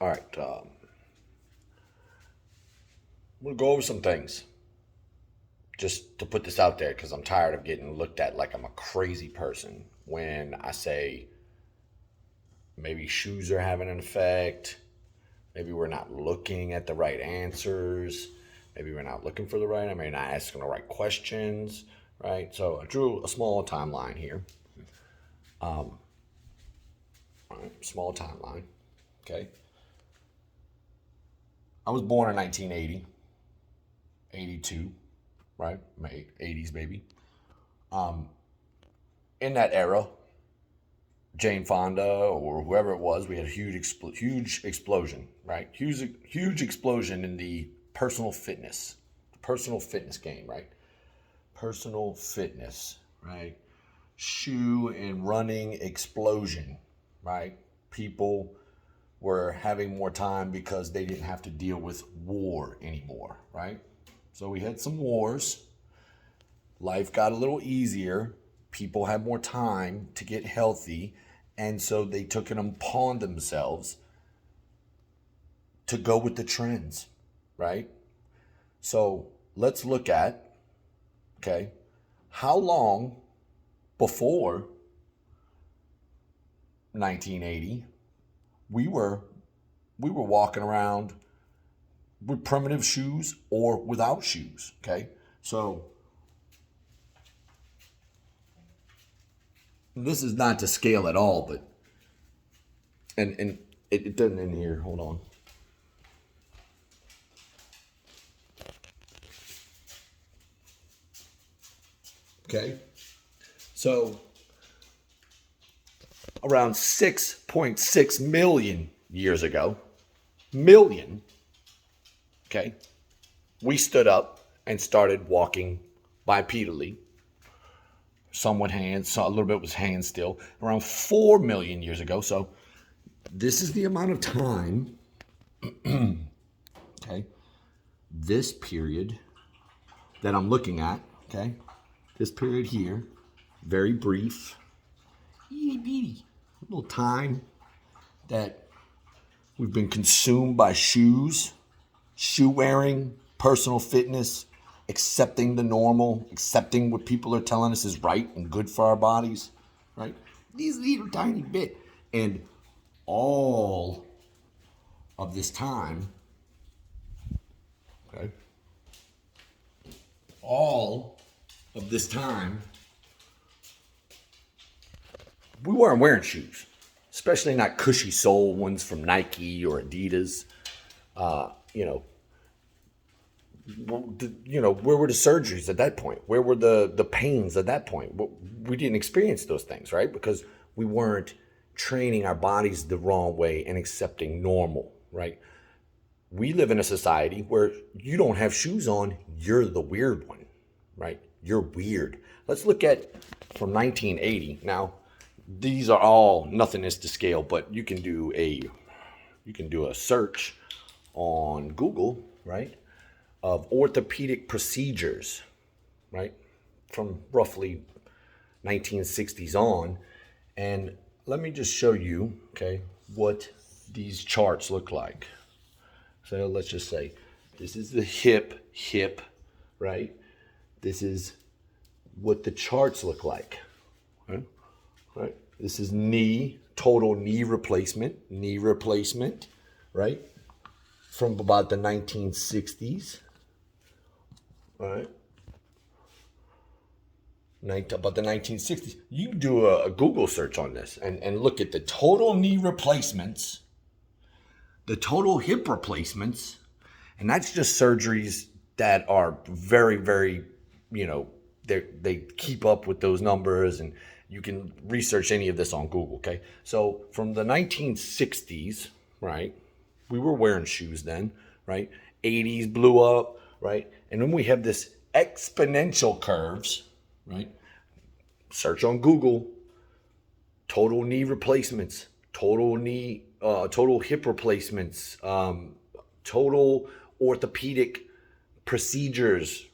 All right. We'll go over some things just to put this out there because I'm tired of getting looked at like I'm a crazy person when I say maybe shoes are having an effect. Maybe we're not looking at the right answers. Maybe we're not looking for the right. I mean, not asking the right questions, right? So I drew a small timeline here. All right, small timeline. Okay. I was born in 1980, 82, right? My 80s baby. In that era, Jane Fonda or whoever it was, we had a huge explosion, right? Huge explosion in the personal fitness game, right? Personal fitness, right? Shoe and running explosion, right? People were having more time because they didn't have to deal with war anymore, right? So we had some wars. Life got a little easier. People had more time to get healthy. And so they took it upon themselves to go with the trends, right? So let's look at, okay, how long before 1980 we were we were walking around with primitive shoes or without shoes, okay? So this is not to scale at all, but and it doesn't end here. Hold on. Okay. So around 6.6 million years ago, million, okay, we stood up and started walking bipedally. Some with hands, so a little bit was hands still. Around 4 million years ago. So this is the amount of time, okay, this period that I'm looking at, okay, this period here, very brief, itty bitty little time that we've been consumed by shoes, shoe wearing, personal fitness, accepting the normal, accepting what people are telling us is right and good for our bodies, right? These little tiny bit. And all of this time, okay, all of this time, we weren't wearing shoes, especially not cushy sole ones from Nike or Adidas. You know, where were the surgeries at that point? Where were the pains at that point? We didn't experience those things, right? Because we weren't training our bodies the wrong way and accepting normal, right? We live in a society where you don't have shoes on, you're the weird one, right? You're weird. Let's look at from 1980. Now, these are all nothing is to scale, but you can do a search on Google, right? Of orthopedic procedures, right? From roughly 1960s on. And let me just show you, okay, what these charts look like. So let's just say this is the hip, right? This is what the charts look like, okay? Right? This is total knee replacement, right? From about the 1960s, right? About the 1960s. You can do a Google search on this and look at the total knee replacements, the total hip replacements, and that's just surgeries that are very, very, you know, they keep up with those numbers, and you can research any of this on Google, okay? So from the 1960s, right, we were wearing shoes then, right? 80s blew up, right? And then we have this exponential curves, right? Search on Google, total knee replacements, total hip replacements, total orthopedic procedures,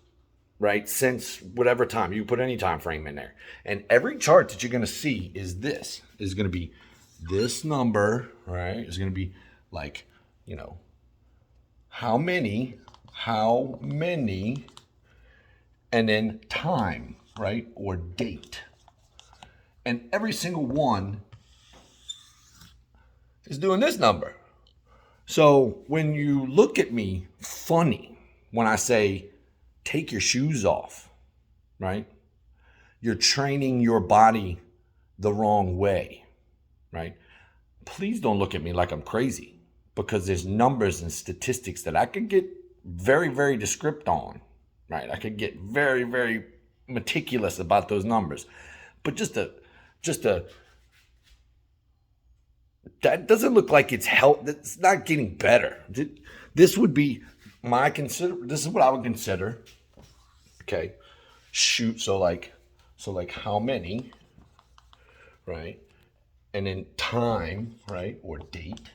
right? Since whatever time, you put any time frame in there. And every chart that you're going to see is going to be this number, right? Is going to be like you know, how many, and then time, right? Or date. And every single one is doing this number. So when you look at me funny when I say, take your shoes off, right? You're training your body the wrong way, right? Please don't look at me like I'm crazy, because there's numbers and statistics that I could get very, very descriptive on, right? I could get very, very meticulous about those numbers. But just a that doesn't look like it's it's not getting better. This would be this is what I would consider, okay, so like how many, right? And then time, right? Or date,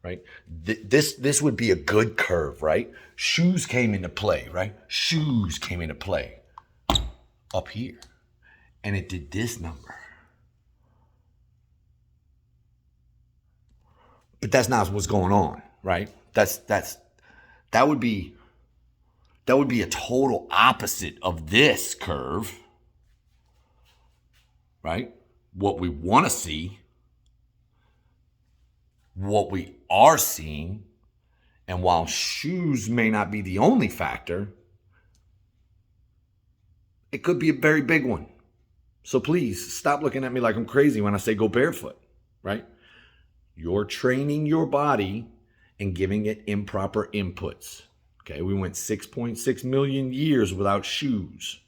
right? This would be a good curve, right? Shoes came into play, right? Shoes came into play up here. And it did this number. But that's not what's going on, right? That would be a total opposite of this curve, right? What we want to see, what we are seeing, and while shoes may not be the only factor, it could be a very big one. So please stop looking at me like I'm crazy when I say go barefoot, right? You're training your body and giving it improper inputs. Okay, we went 6.6 million years without shoes.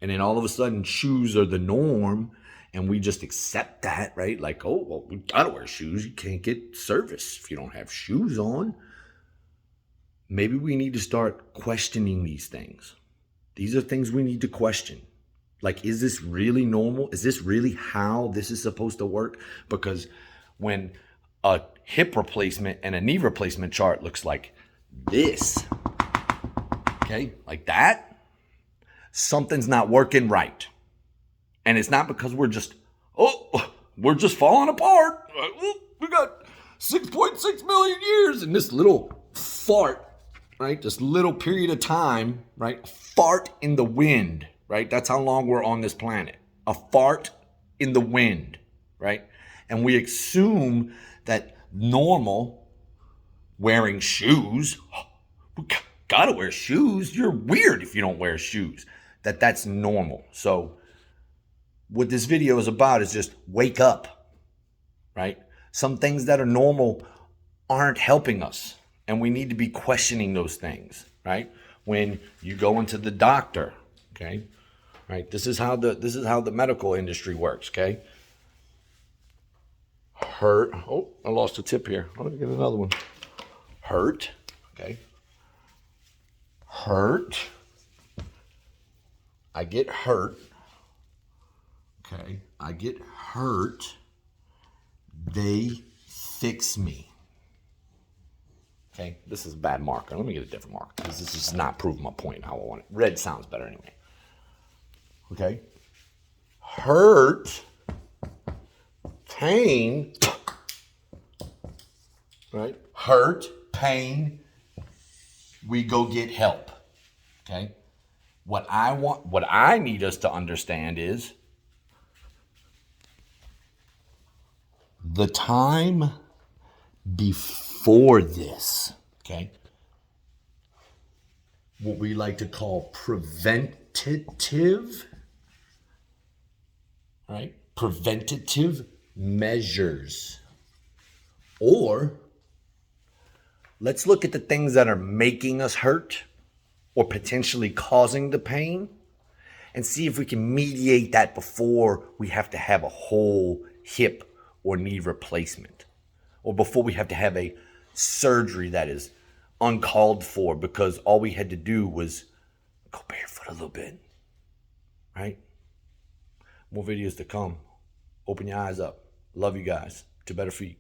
And then all of a sudden, shoes are the norm, and we just accept that, right? Like, oh, well, we gotta wear shoes. You can't get service if you don't have shoes on. Maybe we need to start questioning these things. These are things we need to question. Like, is this really normal? Is this really how this is supposed to work? Because when a hip replacement and a knee replacement chart looks like this, okay, like that, something's not working right. And it's not because we're just falling apart. We got 6.6 million years in this little fart, right? This little period of time, right? Fart in the wind, right? That's how long we're on this planet. A fart in the wind, right? And we assume that normal, wearing shoes, we gotta wear shoes. You're weird if you don't wear shoes. That's normal. So what this video is about is just wake up, right? Some things that are normal aren't helping us, and we need to be questioning those things, right? When you go into the doctor, okay, right? This is how the medical industry works, okay? Hurt. Oh, I lost a tip here. Let me get another one. Hurt. Okay. Hurt. I get hurt. Okay. I get hurt. They fix me. Okay. This is a bad marker. Let me get a different marker because this is not proving my point how I want it. Red sounds better anyway. Okay. Hurt. Pain, right? Hurt, pain, we go get help, okay? What I need us to understand is the time before this, okay? What we like to call preventative, right? Preventative measures. Or let's look at the things that are making us hurt or potentially causing the pain and see if we can mediate that before we have to have a whole hip or knee replacement, or before we have to have a surgery that is uncalled for because all we had to do was go barefoot a little bit, right? More videos to come. Open your eyes up. Love you guys. To better feet.